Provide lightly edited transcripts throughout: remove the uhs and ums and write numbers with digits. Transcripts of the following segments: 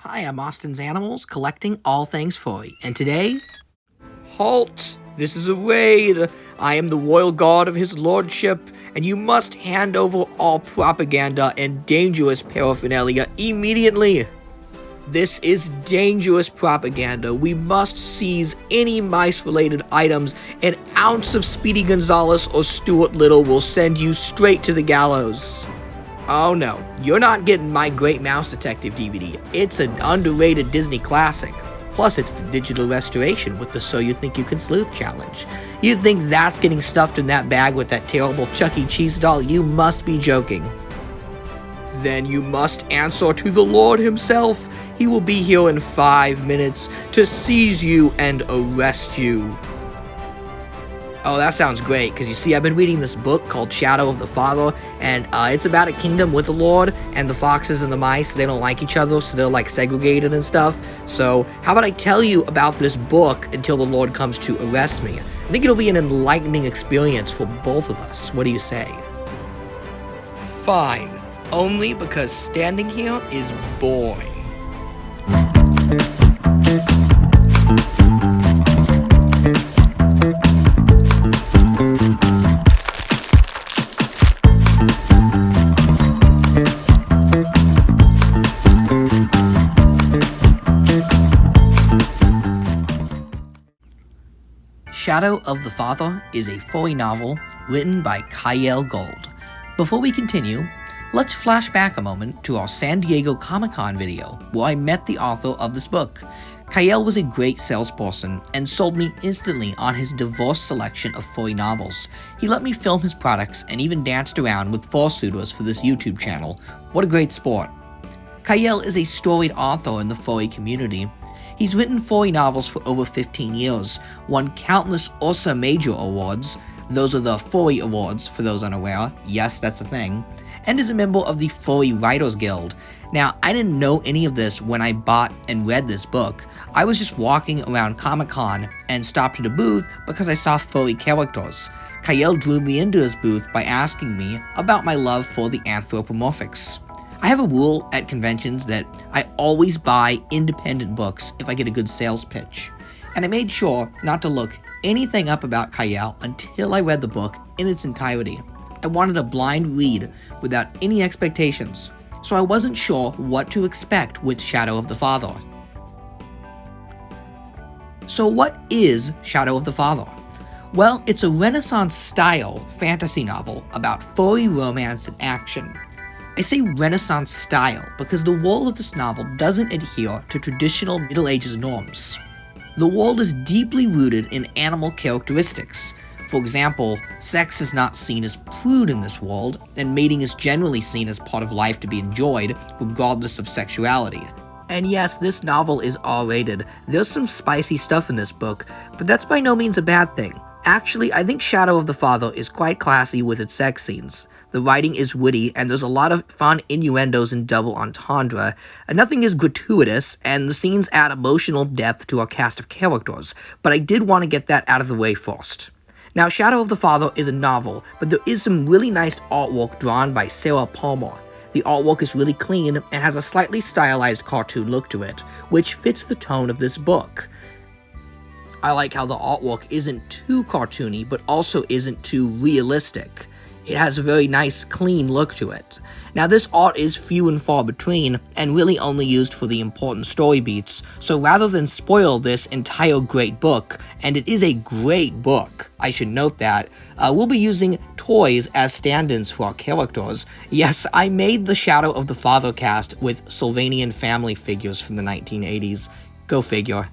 Hi, I'm Austin's Animals, collecting all things furry, and today... Halt! This is a raid! I am the royal guard of his lordship, and you must hand over all propaganda and dangerous paraphernalia immediately! This is dangerous propaganda. We must seize any mice-related items. An ounce of Speedy Gonzales or Stuart Little will send you straight to the gallows. Oh no, you're not getting my Great Mouse Detective DVD. It's an underrated Disney classic. Plus, it's the digital restoration with the So You Think You Can Sleuth challenge. You think that's getting stuffed in that bag with that terrible Chuck E. Cheese doll? You must be joking. Then you must answer to the Lord himself. He will be here in 5 minutes to seize you and arrest you. Oh, that sounds great, because you see, I've been reading this book called Shadow of the Father, and it's about a kingdom with the Lord, and the foxes and the mice, they don't like each other, so they're, like, segregated and stuff. So, how about I tell you about this book until the Lord comes to arrest me? I think it'll be an enlightening experience for both of us. What do you say? Fine. Only because standing here is boring. Shadow of the Father is a furry novel written by Kyle Gold. Before we continue, let's flash back a moment to our San Diego Comic-Con video where I met the author of this book. Kyle was a great salesperson and sold me instantly on his diverse selection of furry novels. He let me film his products and even danced around with fursuiters for this YouTube channel. What a great sport. Kyle is a storied author in the furry community. He's written furry novels for over 15 years, won countless Ursa Major awards, those are the Furry Awards for those unaware, yes, that's a thing, and is a member of the Furry Writers Guild. Now, I didn't know any of this when I bought and read this book. I was just walking around Comic-Con and stopped at a booth because I saw furry characters. Kyle drew me into his booth by asking me about my love for the anthropomorphics. I have a rule at conventions that I always buy independent books if I get a good sales pitch, and I made sure not to look anything up about Kyle until I read the book in its entirety. I wanted a blind read without any expectations, so I wasn't sure what to expect with Shadow of the Father. So what is Shadow of the Father? Well, it's a Renaissance-style fantasy novel about furry romance and action. I say Renaissance style because the world of this novel doesn't adhere to traditional Middle Ages norms. The world is deeply rooted in animal characteristics. For example, sex is not seen as prude in this world, and mating is generally seen as part of life to be enjoyed, regardless of sexuality. And yes, this novel is R-rated. There's some spicy stuff in this book, but that's by no means a bad thing. Actually, I think Shadow of the Father is quite classy with its sex scenes. The writing is witty, and there's a lot of fun innuendos and double entendre, and nothing is gratuitous, and the scenes add emotional depth to our cast of characters, but I did want to get that out of the way first. Now, Shadow of the Father is a novel, but there is some really nice artwork drawn by Sarah Palmer. The artwork is really clean and has a slightly stylized cartoon look to it, which fits the tone of this book. I like how the artwork isn't too cartoony, but also isn't too realistic. It has a very nice, clean look to it. Now, this art is few and far between, and really only used for the important story beats, so rather than spoil this entire great book, and it is a great book, I should note that, we'll be using toys as stand-ins for our characters. Yes, I made the Shadow of the Father cast with Sylvanian family figures from the 1980s. Go figure.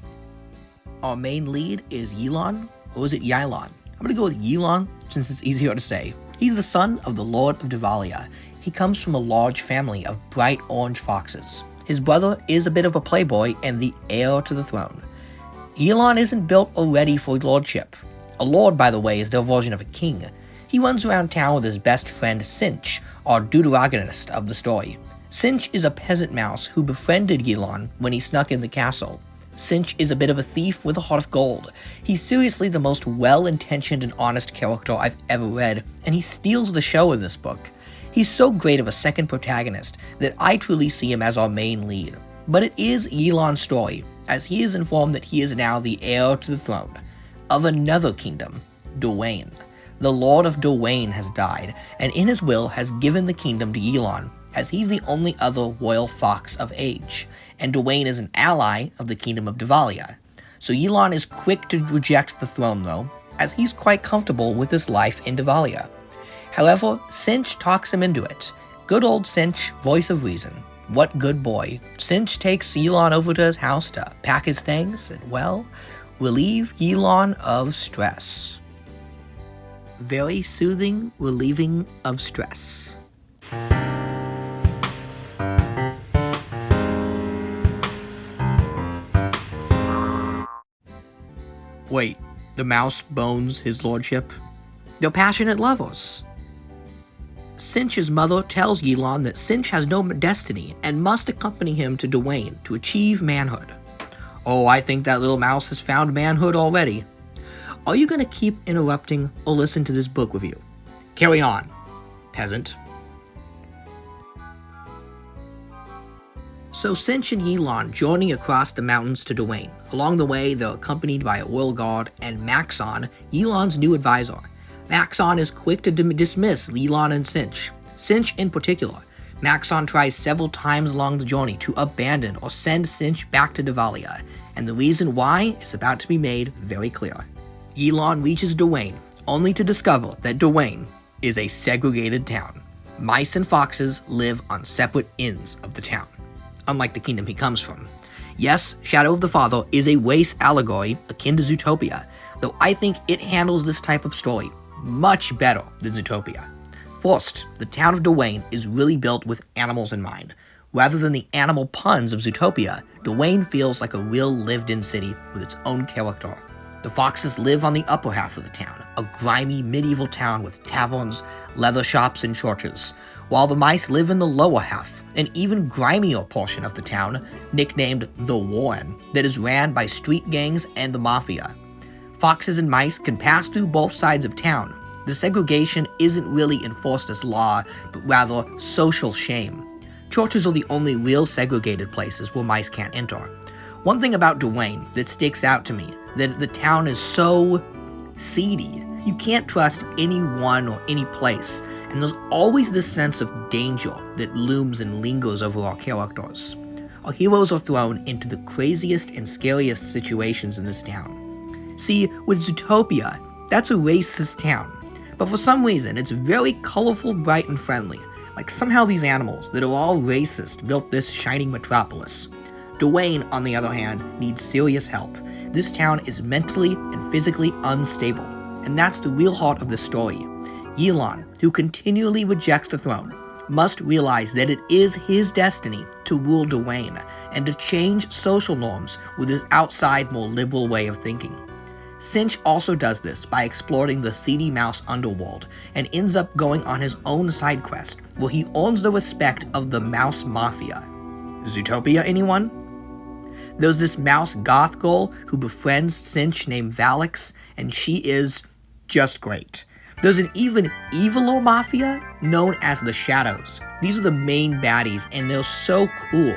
Our main lead is Yilon, or is it Yilon? I'm gonna go with Yilon, since it's easier to say. He's the son of the Lord of Devalia. He comes from a large family of bright orange foxes. His brother is a bit of a playboy and the heir to the throne. Yilon isn't built or ready for lordship. A lord, by the way, is their version of a king. He runs around town with his best friend Cinch, our deuteragonist of the story. Cinch is a peasant mouse who befriended Yilon when he snuck in the castle. Cinch is a bit of a thief with a heart of gold. He's seriously the most well-intentioned and honest character I've ever read, and he steals the show in this book. He's so great of a second protagonist that I truly see him as our main lead. But it is Yilon's story, as he is informed that he is now the heir to the throne of another kingdom, Dwayne. The Lord of Dwayne has died, and in his will has given the kingdom to Yilon, as he's the only other royal fox of age, and Dwayne is an ally of the kingdom of Devalia. So Yilon is quick to reject the throne though, as he's quite comfortable with his life in Devalia. However, Cinch talks him into it. Good old Cinch, voice of reason. What good boy. Cinch takes Yilon over to his house to pack his things and, well, relieve Yilon of stress. Very soothing, relieving of stress. Wait, the mouse bones his lordship? They're passionate lovers. Cinch's mother tells Yilon that Cinch has no destiny and must accompany him to Dwayne to achieve manhood. Oh, I think that little mouse has found manhood already. Are you going to keep interrupting or listen to this book review? Carry on, peasant. So Cinch and Yilon journey across the mountains to Dwayne. Along the way, they're accompanied by a royal guard and Maxon, Yilon's new advisor. Maxon is quick to dismiss Yilon and Cinch. Cinch in particular. Maxon tries several times along the journey to abandon or send Cinch back to Devalia, and the reason why is about to be made very clear. Yilon reaches Dwayne, only to discover that Dwayne is a segregated town. Mice and foxes live on separate ends of the town, unlike the kingdom he comes from. Yes, Shadow of the Father is a race allegory akin to Zootopia, though I think it handles this type of story much better than Zootopia. First, the town of Dwayne is really built with animals in mind. Rather than the animal puns of Zootopia, Dwayne feels like a real lived-in city with its own character. The foxes live on the upper half of the town, a grimy medieval town with taverns, leather shops, and churches, while the mice live in the lower half, an even grimier portion of the town, nicknamed The Warren, that is ran by street gangs and the mafia. Foxes and mice can pass through both sides of town. The segregation isn't really enforced as law, but rather social shame. Churches are the only real segregated places where mice can't enter. One thing about Dwayne that sticks out to me, that the town is so seedy. You can't trust anyone or any place, and there's always this sense of danger that looms and lingers over our characters. Our heroes are thrown into the craziest and scariest situations in this town. See, with Zootopia, that's a racist town, but for some reason it's very colorful, bright, and friendly, like somehow these animals that are all racist built this shining metropolis. Dwayne, on the other hand, needs serious help. This town is mentally and physically unstable, and that's the real heart of the story. Yilon, who continually rejects the throne, must realize that it is his destiny to rule Dwayne and to change social norms with his outside, more liberal way of thinking. Cinch also does this by exploring the seedy mouse underworld and ends up going on his own side quest where he earns the respect of the mouse mafia. Zootopia, anyone? There's this mouse goth girl who befriends Cinch named Valix, and she is just great. There's an even eviler mafia known as the Shadows. These are the main baddies, and they're so cool.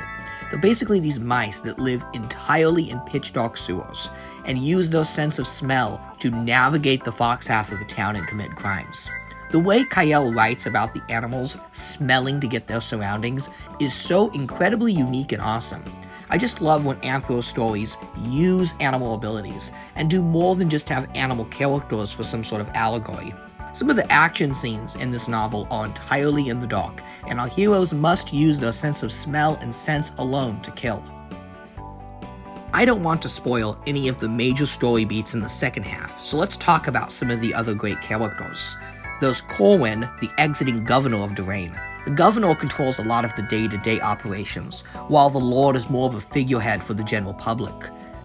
They're basically these mice that live entirely in pitch-dark sewers and use their sense of smell to navigate the fox half of the town and commit crimes. The way Kael writes about the animals smelling to get their surroundings is so incredibly unique and awesome. I just love when Anthro stories use animal abilities and do more than just have animal characters for some sort of allegory. Some of the action scenes in this novel are entirely in the dark, and our heroes must use their sense of smell and sense alone to kill. I don't want to spoil any of the major story beats in the second half, so let's talk about some of the other great characters. There's Corwin, the exiting governor of Dwayne. The governor controls a lot of the day-to-day operations, while the lord is more of a figurehead for the general public.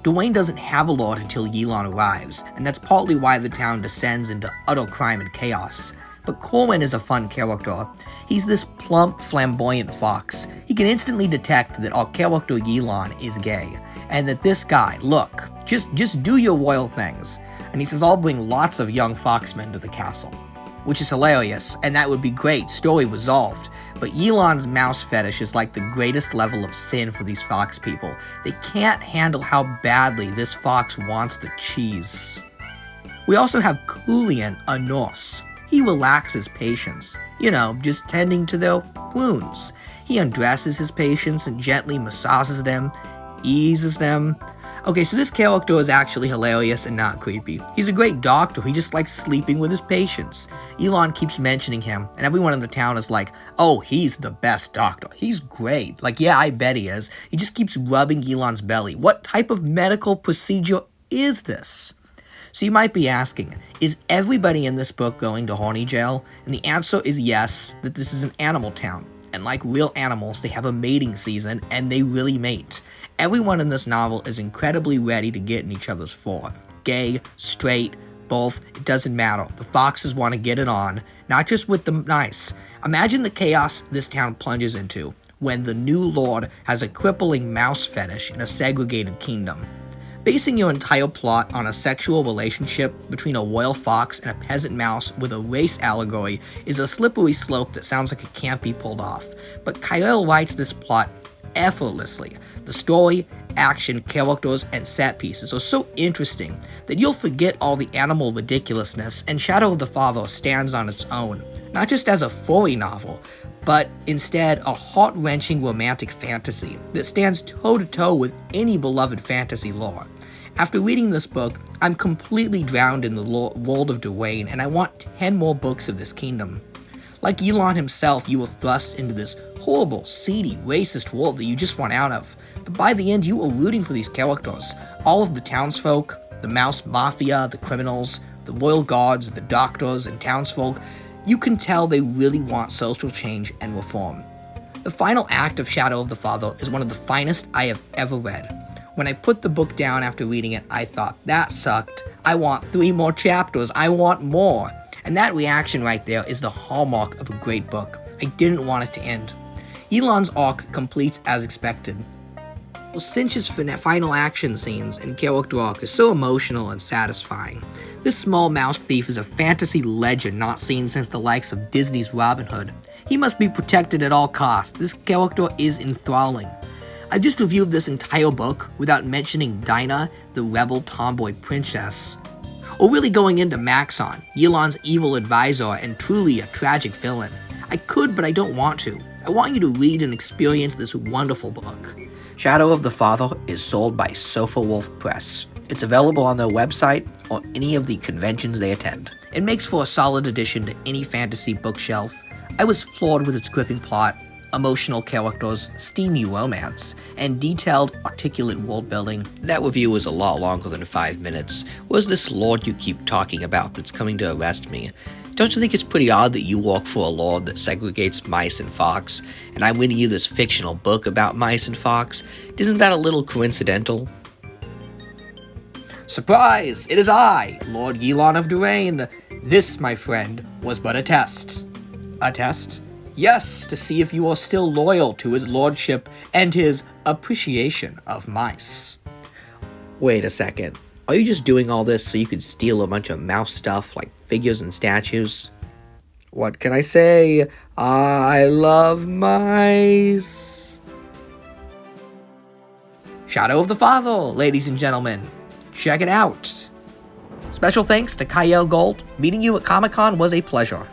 Dwayne doesn't have a lord until Yilon arrives, and that's partly why the town descends into utter crime and chaos. But Corwin is a fun character. He's this plump, flamboyant fox. He can instantly detect that our character Yilon is gay, and that this guy, look, just do your royal things. And he says, I'll bring lots of young foxmen to the castle. Which is hilarious, and that would be great, story resolved. But Elon's mouse fetish is like the greatest level of sin for these fox people. They can't handle how badly this fox wants the cheese. We also have Kulian, a Norse. He relaxes patients, just tending to their wounds. He undresses his patients and gently massages them, eases them. Okay, so this character is actually hilarious and not creepy. He's a great doctor, he just likes sleeping with his patients. Elon keeps mentioning him, and everyone in the town is like, oh, he's the best doctor. He's great. Like, yeah, I bet he is. He just keeps rubbing Elon's belly. What type of medical procedure is this? So you might be asking, is everybody in this book going to horny jail? And the answer is yes, that this is an animal town. And like real animals, they have a mating season, and they really mate. Everyone in this novel is incredibly ready to get in each other's fur. Gay, straight, both, it doesn't matter. The foxes want to get it on, not just with the mice. Imagine the chaos this town plunges into when the new lord has a crippling mouse fetish in a segregated kingdom. Basing your entire plot on a sexual relationship between a royal fox and a peasant mouse with a race allegory is a slippery slope that sounds like it can't be pulled off. But Kyle writes this plot effortlessly. The story, action, characters, and set pieces are so interesting that you'll forget all the animal ridiculousness, and Shadow of the Father stands on its own, not just as a furry novel, but instead a heart-wrenching romantic fantasy that stands toe-to-toe with any beloved fantasy lore. After reading this book, I'm completely drowned in the world of Dwayne, and I want 10 more books of this kingdom. Like Elon himself, you were thrust into this horrible, seedy, racist world that you just want out of. But by the end, you were rooting for these characters. All of the townsfolk, the mouse mafia, the criminals, the royal guards, the doctors, and townsfolk. You can tell they really want social change and reform. The final act of Shadow of the Father is one of the finest I have ever read. When I put the book down after reading it, I thought, that sucked. I want 3 more chapters. I want more. And that reaction right there is the hallmark of a great book. I didn't want it to end. Elon's arc completes as expected. Cinch's final action scenes and character arc is so emotional and satisfying. This small mouse thief is a fantasy legend not seen since the likes of Disney's Robin Hood. He must be protected at all costs. This character is enthralling. I just reviewed this entire book without mentioning Dinah, the rebel tomboy princess, or really going into Maxon, Elon's evil advisor and truly a tragic villain. I could, but I don't want to. I want you to read and experience this wonderful book. Shadow of the Father is sold by Sofa Wolf Press. It's available on their website or any of the conventions they attend. It makes for a solid addition to any fantasy bookshelf. I was floored with its gripping plot, emotional characters, steamy romance, and detailed, articulate world building. That review was a lot longer than 5 minutes. Where's this lord you keep talking about that's coming to arrest me? Don't you think it's pretty odd that you work for a lord that segregates mice and fox, and I'm reading you this fictional book about mice and fox? Isn't that a little coincidental? Surprise! It is I, Lord Elon of Dwayne. This, my friend, was but a test. A test? Yes, to see if you are still loyal to his lordship and his appreciation of mice. Wait a second. Are you just doing all this so you could steal a bunch of mouse stuff like figures and statues? What can I say? I love mice. Shadow of the Father, ladies and gentlemen. Check it out. Special thanks to Kyle Gold. Meeting you at Comic-Con was a pleasure.